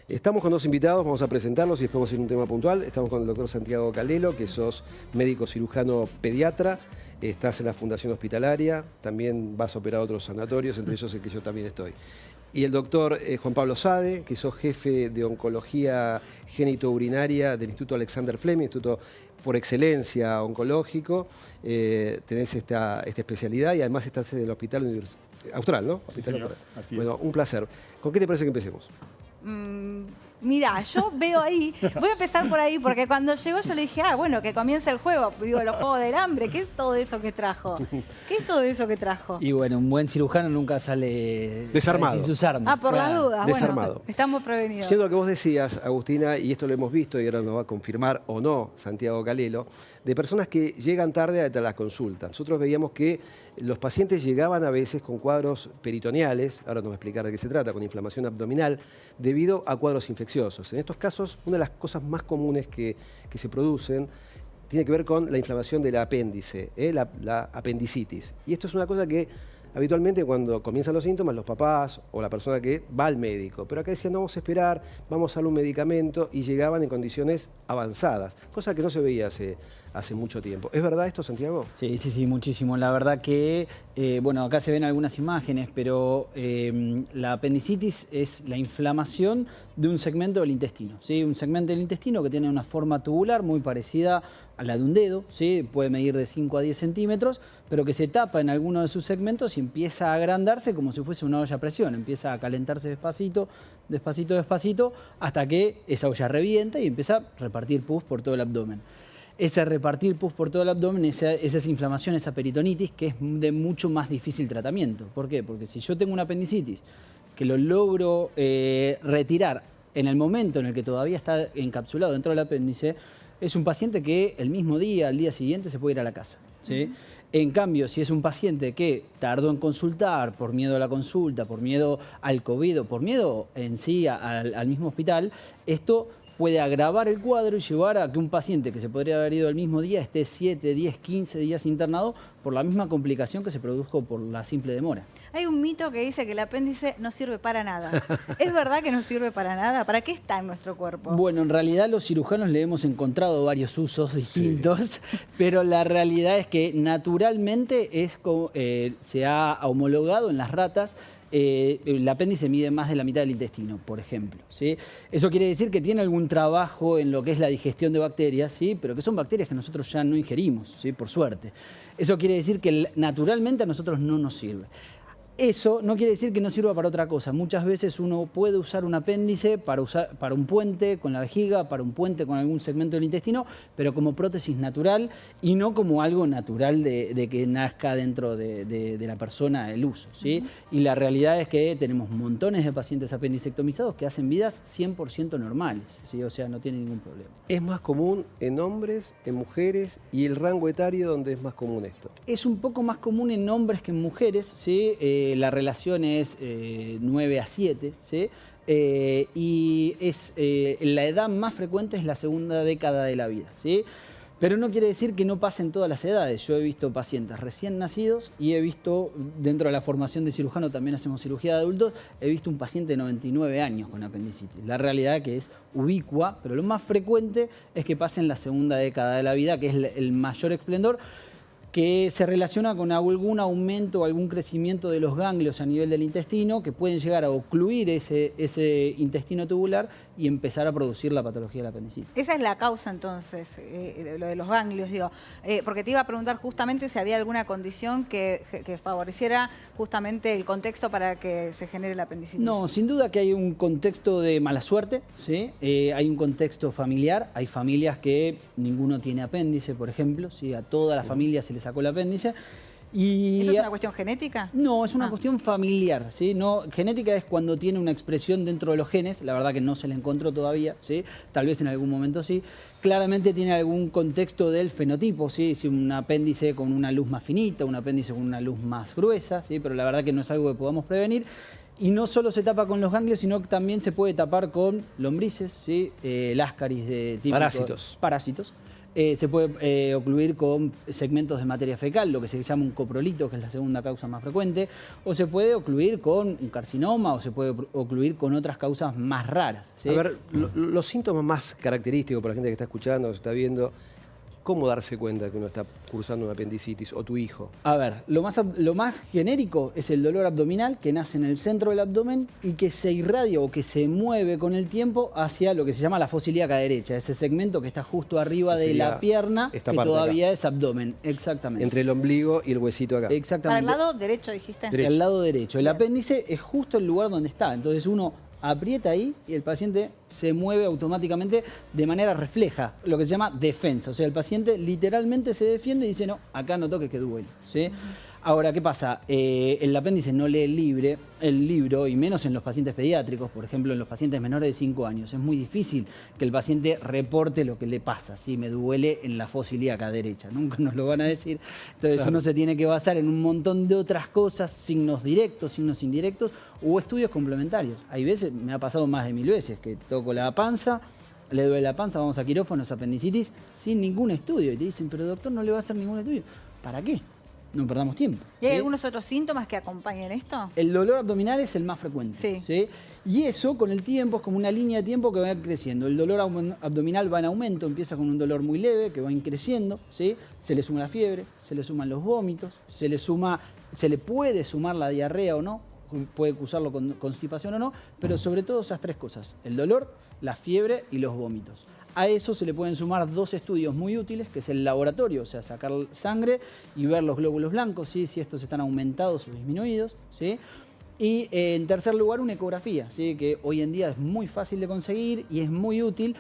Estamos con dos invitados, vamos a presentarlos y después vamos a ir a un tema puntual. Estamos con el doctor Santiago Calelo, que sos médico cirujano pediatra, estás en la Fundación Hospitalaria, también vas a operar otros sanatorios, entre ellos el que yo también estoy. Y el doctor Juan Pablo Sade, que sos jefe de oncología genitourinaria del Instituto Alexander Fleming, instituto por excelencia oncológico. Tenés esta especialidad y además estás en el Hospital Austral, ¿no? Sí, señor. Así es. Bueno, un placer. ¿Con qué te parece que empecemos? Mira, yo veo ahí, voy a empezar por ahí, porque cuando llegó yo le dije, bueno, que comience el juego, digo, los juegos del hambre, ¿qué es todo eso que trajo? ¿Qué es todo eso que trajo? Y bueno, un buen cirujano nunca sale desarmado. sin sus armas. Por las dudas, desarmado. Bueno, estamos prevenidos. Siendo lo que vos decías, Agustina, y esto lo hemos visto y ahora nos va a confirmar o no Santiago Calelo, de personas que llegan tarde a las consultas. Nosotros veíamos que los pacientes llegaban a veces con cuadros peritoneales, ahora nos va a explicar de qué se trata, con inflamación abdominal, debido a cuadros infecciosos. En estos casos, una de las cosas más comunes que se producen tiene que ver con la inflamación del apéndice, la apendicitis. Y esto es una cosa que habitualmente cuando comienzan los síntomas, los papás o la persona que va al médico. Pero acá decían, no, vamos a esperar, vamos a darle un medicamento, y llegaban en condiciones avanzadas, cosa que no se veía hace mucho tiempo. ¿Es verdad esto, Santiago? Sí, muchísimo. La verdad que, bueno, acá se ven algunas imágenes, pero la apendicitis es la inflamación de un segmento del intestino, ¿sí? Un segmento del intestino que tiene una forma tubular muy parecida a la de un dedo, ¿sí? Puede medir de 5 a 10 centímetros, pero que se tapa en alguno de sus segmentos y empieza a agrandarse como si fuese una olla a presión. Empieza a calentarse despacito, hasta que esa olla revienta y empieza a repartir pus por todo el abdomen. Ese repartir pus por todo el abdomen, esa inflamación, esa peritonitis, que es de mucho más difícil tratamiento. ¿Por qué? Porque si yo tengo una apendicitis que lo logro retirar en el momento en el que todavía está encapsulado dentro del apéndice, es un paciente que el mismo día, al día siguiente, se puede ir a la casa, ¿sí? En cambio, si es un paciente que tardó en consultar por miedo a la consulta, por miedo al COVID, por miedo en sí al mismo hospital, esto puede agravar el cuadro y llevar a que un paciente que se podría haber ido el mismo día esté 7, 10, 15 días internado por la misma complicación que se produjo por la simple demora. Hay un mito que dice que el apéndice no sirve para nada. ¿Es verdad que no sirve para nada? ¿Para qué está en nuestro cuerpo? Bueno, en realidad los cirujanos le hemos encontrado varios usos distintos, pero la realidad es que naturalmente se ha homologado en las ratas. El apéndice mide más de la mitad del intestino, por ejemplo, ¿sí? Eso quiere decir que tiene algún trabajo en lo que es la digestión de bacterias, ¿sí? Pero que son bacterias que nosotros ya no ingerimos, ¿sí? Por suerte. Eso quiere decir que naturalmente a nosotros no nos sirve. Eso no quiere decir que no sirva para otra cosa. Muchas veces uno puede usar un apéndice para un puente con la vejiga, para un puente con algún segmento del intestino, pero como prótesis natural y no como algo natural de que nazca dentro de la persona el uso, ¿sí? Y la realidad es que tenemos montones de pacientes apendicectomizados que hacen vidas 100% normales, ¿sí? O sea, no tienen ningún problema. ¿Es más común en hombres, en mujeres y el rango etario donde es más común esto? Es un poco más común en hombres que en mujeres, ¿sí? La relación es 9 a 7, ¿sí? Y la edad más frecuente es la segunda década de la vida, ¿sí? Pero no quiere decir que no pasen todas las edades. Yo he visto pacientes recién nacidos y he visto, dentro de la formación de cirujano también hacemos cirugía de adultos, he visto un paciente de 99 años con apendicitis. La realidad que es ubicua, pero lo más frecuente es que pase en la segunda década de la vida, que es el mayor esplendor, que se relaciona con algún aumento o algún crecimiento de los ganglios a nivel del intestino que pueden llegar a ocluir ese intestino tubular y empezar a producir la patología de la apendicitis. Esa es la causa entonces, lo de los ganglios, digo, porque te iba a preguntar justamente si había alguna condición que favoreciera justamente el contexto para que se genere la apendicitis. No, sin duda que hay un contexto de mala suerte, ¿sí? Hay un contexto familiar, hay familias que ninguno tiene apéndice, por ejemplo, ¿sí? A toda la familia se le sacó el apéndice. Y ¿eso es una cuestión genética? No, es una cuestión familiar, ¿sí? No, genética es cuando tiene una expresión dentro de los genes, la verdad que no se la encontró todavía, ¿sí? Tal vez en algún momento sí. Claramente tiene algún contexto del fenotipo, ¿sí? Si un apéndice con una luz más finita, un apéndice con una luz más gruesa, ¿sí? Pero la verdad que no es algo que podamos prevenir. Y no solo se tapa con los ganglios, sino que también se puede tapar con lombrices, ¿sí? Láscaris de tipo... Parásitos. Parásitos. Se puede ocluir con segmentos de materia fecal, lo que se llama un coprolito, que es la segunda causa más frecuente, o se puede ocluir con un carcinoma, o se puede ocluir con otras causas más raras, ¿sí? A ver, los síntomas más característicos para la gente que está escuchando, que está viendo, ¿cómo darse cuenta que uno está cursando una apendicitis o tu hijo? A ver, lo más genérico es el dolor abdominal que nace en el centro del abdomen y que se irradia o que se mueve con el tiempo hacia lo que se llama la fosa ilíaca derecha, ese segmento que está justo arriba de la pierna, que todavía es abdomen. Exactamente. Entre el ombligo y el huesito acá. Exactamente. Para el lado derecho, dijiste. Derecho. El lado derecho. El Bien. apéndice es justo el lugar donde está. Entonces uno aprieta ahí y el paciente se mueve automáticamente de manera refleja, lo que se llama defensa. O sea, el paciente literalmente se defiende y dice, no, acá no toques que duele, ¿sí? Ahora, ¿qué pasa? El apéndice no lee el libro, y menos en los pacientes pediátricos, por ejemplo, en los pacientes menores de 5 años. Es muy difícil que el paciente reporte lo que le pasa, ¿sí? Me duele en la fosa ilíaca derecha, nunca nos lo van a decir. Entonces uno se tiene que basar en un montón de otras cosas, signos directos, signos indirectos, o estudios complementarios. Hay veces, me ha pasado más de 1000 veces, que toco la panza, le duele la panza, vamos a quirófano, es apendicitis, sin ningún estudio. Y te dicen, pero doctor, no le va a hacer ningún estudio. ¿Para qué? No perdamos tiempo. ¿Y hay ¿sí? algunos otros síntomas que acompañen esto? El dolor abdominal es el más frecuente. Sí. ¿sí? Y eso con el tiempo es como una línea de tiempo que va creciendo. El dolor abdominal va en aumento, empieza con un dolor muy leve que va creciendo. ¿sí? Se le suma la fiebre, se le suman los vómitos, se le puede sumar la diarrea o no, puede acusarlo con constipación o no, pero sobre todo esas tres cosas, el dolor, la fiebre y los vómitos. A eso se le pueden sumar 2 estudios muy útiles, que es el laboratorio, o sea, sacar sangre y ver los glóbulos blancos, ¿sí? Si estos están aumentados o disminuidos, ¿sí? Y en tercer lugar, una ecografía, ¿sí? Que hoy en día es muy fácil de conseguir y es muy útil.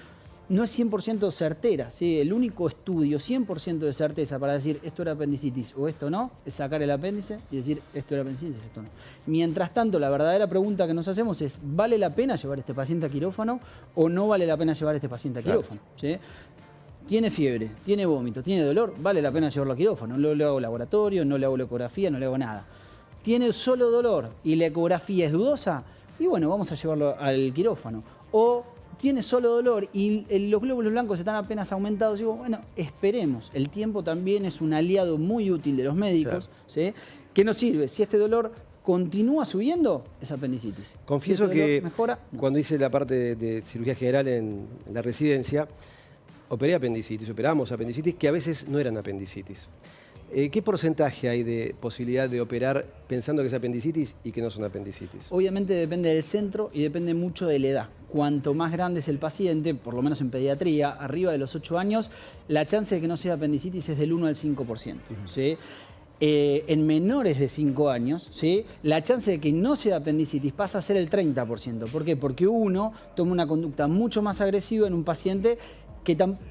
No es 100% certera, ¿sí? El único estudio 100% de certeza para decir esto era apendicitis o esto no, es sacar el apéndice y decir esto era apendicitis, esto no. Mientras tanto, la verdadera pregunta que nos hacemos es, ¿vale la pena llevar a este paciente a quirófano o no vale la pena llevar a este paciente a quirófano? ¿Sí? Tiene fiebre, tiene vómito, tiene dolor, vale la pena llevarlo a quirófano. No le hago laboratorio, no le hago la ecografía, no le hago nada. Tiene solo dolor y la ecografía es dudosa, y bueno, vamos a llevarlo al quirófano. O tiene solo dolor y los glóbulos blancos están apenas aumentados. Digo, bueno, esperemos. El tiempo también es un aliado muy útil de los médicos, Claro. ¿sí? Que nos sirve. Si este dolor continúa subiendo, es apendicitis. Confieso Si este dolor que mejora, no. cuando hice la parte de cirugía general en la residencia, operamos apendicitis que a veces no eran apendicitis. ¿Qué porcentaje hay de posibilidad de operar pensando que es apendicitis y que no son apendicitis? Obviamente depende del centro y depende mucho de la edad. Cuanto más grande es el paciente, por lo menos en pediatría, arriba de los 8 años, la chance de que no sea apendicitis es del 1 al 5%. ¿sí? En menores de 5 años, ¿sí? La chance de que no sea apendicitis pasa a ser el 30%. ¿Por qué? Porque uno toma una conducta mucho más agresiva en un paciente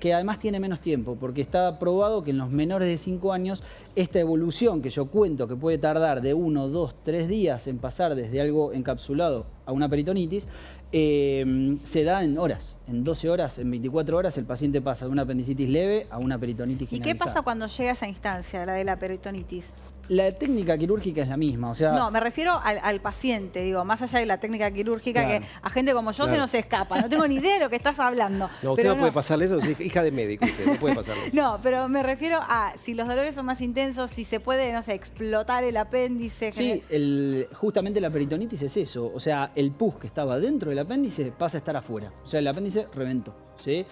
que además tiene menos tiempo, porque está probado que en los menores de 5 años esta evolución que yo cuento que puede tardar de 1, 2, 3 días en pasar desde algo encapsulado a una peritonitis, se da en horas, en 12 horas, en 24 horas el paciente pasa de una apendicitis leve a una peritonitis ¿Y generalizada. qué pasa cuando llega a esa instancia, la de la peritonitis? La técnica quirúrgica es la misma, o sea... No, me refiero al paciente, digo, más allá de la técnica quirúrgica, Claro. que a gente como yo Claro. se nos escapa. No tengo ni idea de lo que estás hablando. No, usted pero no puede pasarle eso, es hija de médico, usted no puede pasarle eso. No, pero me refiero a si los dolores son más intensos, si se puede, no sé, explotar el apéndice. Sí, justamente la peritonitis es eso, o sea, el pus que estaba dentro del apéndice pasa a estar afuera, o sea, el apéndice reventó, ¿sí?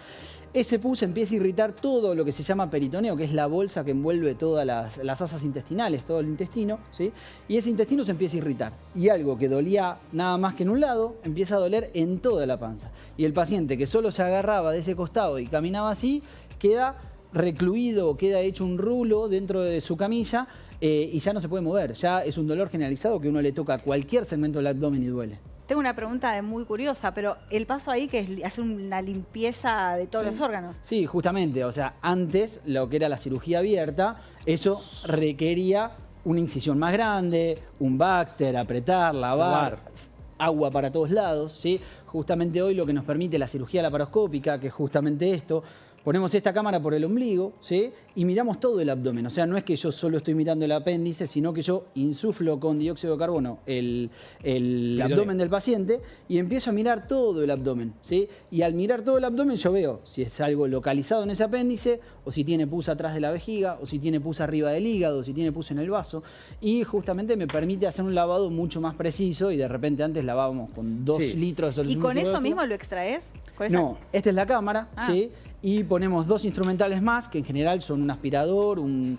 Ese pus empieza a irritar todo lo que se llama peritoneo, que es la bolsa que envuelve todas las asas intestinales, todo el intestino, ¿sí? Y ese intestino se empieza a irritar. Y algo que dolía nada más que en un lado, empieza a doler en toda la panza. Y el paciente que solo se agarraba de ese costado y caminaba así, queda recluido, queda hecho un rulo dentro de su camilla y ya no se puede mover. Ya es un dolor generalizado que uno le toca a cualquier segmento del abdomen y duele. Tengo una pregunta muy curiosa, pero el paso ahí que es hacer una limpieza de todos los órganos. Sí, justamente, o sea, antes lo que era la cirugía abierta, eso requería una incisión más grande, un Baxter, apretar, lavar, agua para todos lados, ¿sí? Justamente hoy lo que nos permite la cirugía laparoscópica, que es justamente esto, Ponemos esta cámara por el ombligo, ¿sí? Y miramos todo el abdomen. O sea, no es que yo solo estoy mirando el apéndice, sino que yo insuflo con dióxido de carbono el abdomen del paciente y empiezo a mirar todo el abdomen, ¿sí? Y al mirar todo el abdomen yo veo si es algo localizado en ese apéndice, o si tiene pus atrás de la vejiga, o si tiene pus arriba del hígado, o si tiene pus en el vaso. Y justamente me permite hacer un lavado mucho más preciso, y de repente antes lavábamos con 2 litros de solución. ¿Y con eso mismo lo extraes? No, esta es la cámara, ¿sí? Y ponemos 2 instrumentales más, que en general son un aspirador, un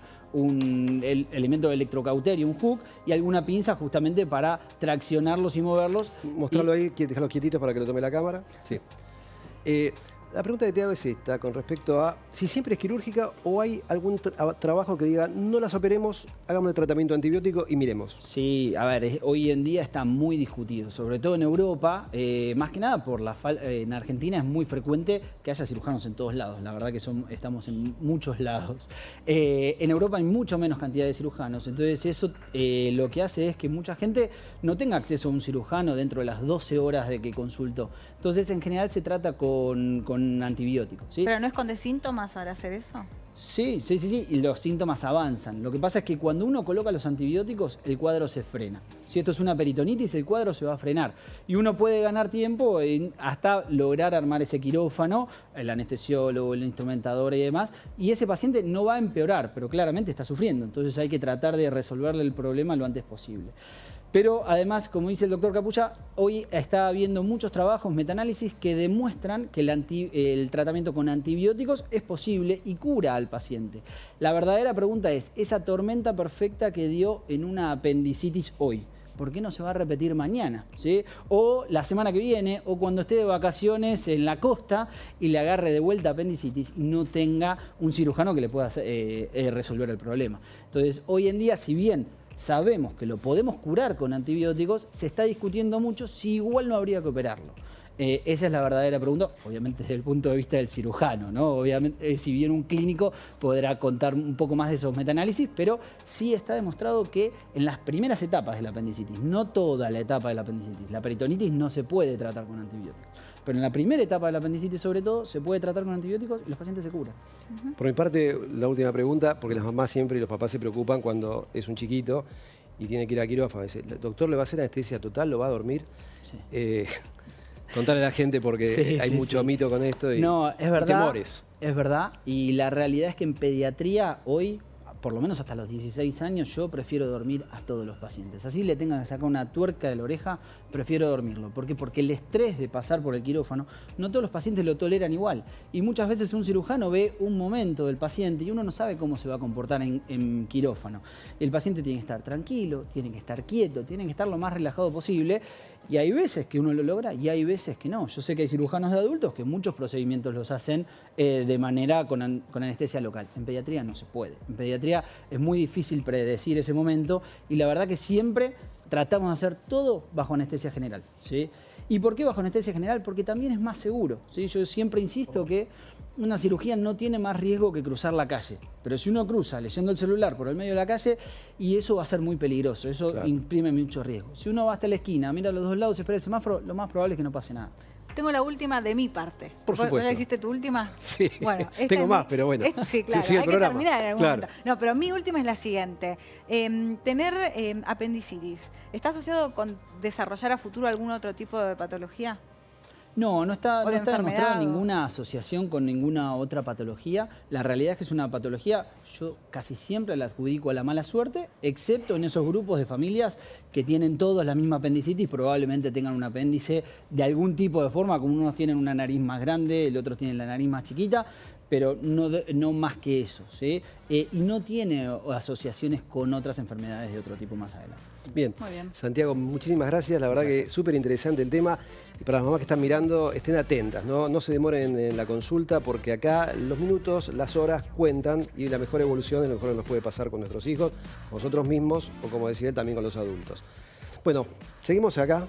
elemento de electrocauterio, un hook, y alguna pinza justamente para traccionarlos y moverlos. Mostrarlo ahí, dejarlos quietitos para que lo tome la cámara. Sí. La pregunta que te hago es esta, con respecto a si siempre es quirúrgica o hay algún trabajo que diga no las operemos, hagamos el tratamiento antibiótico y miremos. Sí, a ver, hoy en día está muy discutido, sobre todo en Europa, más que nada por en Argentina es muy frecuente que haya cirujanos en todos lados, la verdad que estamos en muchos lados. En Europa hay mucho menos cantidad de cirujanos, entonces eso lo que hace es que mucha gente no tenga acceso a un cirujano dentro de las 12 horas de que consultó. Entonces en general se trata con antibióticos, ¿sí? ¿Pero no esconde síntomas al hacer eso? Sí, y los síntomas avanzan. Lo que pasa es que cuando uno coloca los antibióticos, el cuadro se frena. Si esto es una peritonitis, el cuadro se va a frenar. Y uno puede ganar tiempo hasta lograr armar ese quirófano, el anestesiólogo, el instrumentador y demás, y ese paciente no va a empeorar, pero claramente está sufriendo. Entonces hay que tratar de resolverle el problema lo antes posible. Pero además, como dice el doctor Capucha, hoy está habiendo muchos trabajos, metaanálisis, que demuestran que el tratamiento con antibióticos es posible y cura al paciente. La verdadera pregunta es, esa tormenta perfecta que dio en una apendicitis hoy, ¿por qué no se va a repetir mañana? ¿Sí? O la semana que viene, o cuando esté de vacaciones en la costa y le agarre de vuelta apendicitis y no tenga un cirujano que le pueda resolver el problema. Entonces, hoy en día, si bien sabemos que lo podemos curar con antibióticos, se está discutiendo mucho si igual no habría que operarlo. Esa es la verdadera pregunta, obviamente desde el punto de vista del cirujano, ¿no? Obviamente, si bien un clínico podrá contar un poco más de esos metaanálisis, pero sí está demostrado que en las primeras etapas de la apendicitis, no toda la etapa de la apendicitis, la peritonitis no se puede tratar con antibióticos, pero en la primera etapa de la apendicitis sobre todo se puede tratar con antibióticos y los pacientes se curan. Por mi parte, la última pregunta, porque las mamás siempre y los papás se preocupan cuando es un chiquito y tiene que ir a quirófano. Dice, ¿el doctor le va a hacer anestesia total? ¿Lo va a dormir? Sí. Contarle a la gente porque hay mucho mito con esto y, no, es verdad, y temores. Es verdad, y la realidad es que en pediatría hoy, por lo menos hasta los 16 años, yo prefiero dormir a todos los pacientes. Así le tengan que sacar una tuerca de la oreja, prefiero dormirlo. ¿Por qué? Porque el estrés de pasar por el quirófano, no todos los pacientes lo toleran igual. Y muchas veces un cirujano ve un momento del paciente y uno no sabe cómo se va a comportar en quirófano. El paciente tiene que estar tranquilo, tiene que estar quieto, tiene que estar lo más relajado posible. Y hay veces que uno lo logra y hay veces que no. Yo sé que hay cirujanos de adultos que muchos procedimientos los hacen de manera con anestesia local. En pediatría no se puede. En pediatría es muy difícil predecir ese momento y la verdad que siempre tratamos de hacer todo bajo anestesia general, ¿sí? ¿Y por qué bajo anestesia general? Porque también es más seguro, ¿sí? Yo siempre insisto que una cirugía no tiene más riesgo que cruzar la calle. Pero si uno cruza leyendo el celular por el medio de la calle, y eso va a ser muy peligroso, eso imprime mucho riesgo. Si uno va hasta la esquina, mira a los dos lados, espera el semáforo, lo más probable es que no pase nada. Tengo la última de mi parte. Por supuesto. ¿Vos hiciste tu última? Sí, bueno, tengo más, pero bueno. Sí, claro, sigue el hay programa. que terminar en algún Claro. momento. No, pero mi última es la siguiente. Tener apendicitis, ¿está asociado con desarrollar a futuro algún otro tipo de patología? No está demostrada enfermedad, ninguna asociación con ninguna otra patología. La realidad es que es una patología, yo casi siempre la adjudico a la mala suerte, excepto en esos grupos de familias que tienen todos la misma apendicitis, probablemente tengan un apéndice de algún tipo de forma, como unos tienen una nariz más grande, el otro tiene la nariz más chiquita, pero no más que eso, ¿sí? Y no tiene asociaciones con otras enfermedades de otro tipo más adelante. Bien. Muy bien. Santiago, muchísimas gracias. La verdad que súper interesante el tema. Y para las mamás que están mirando, estén atentas, no se demoren en la consulta, porque acá los minutos, las horas cuentan y la mejor evolución es lo mejor que nos puede pasar con nuestros hijos, con nosotros mismos o, como decía él, también con los adultos. Bueno, seguimos acá.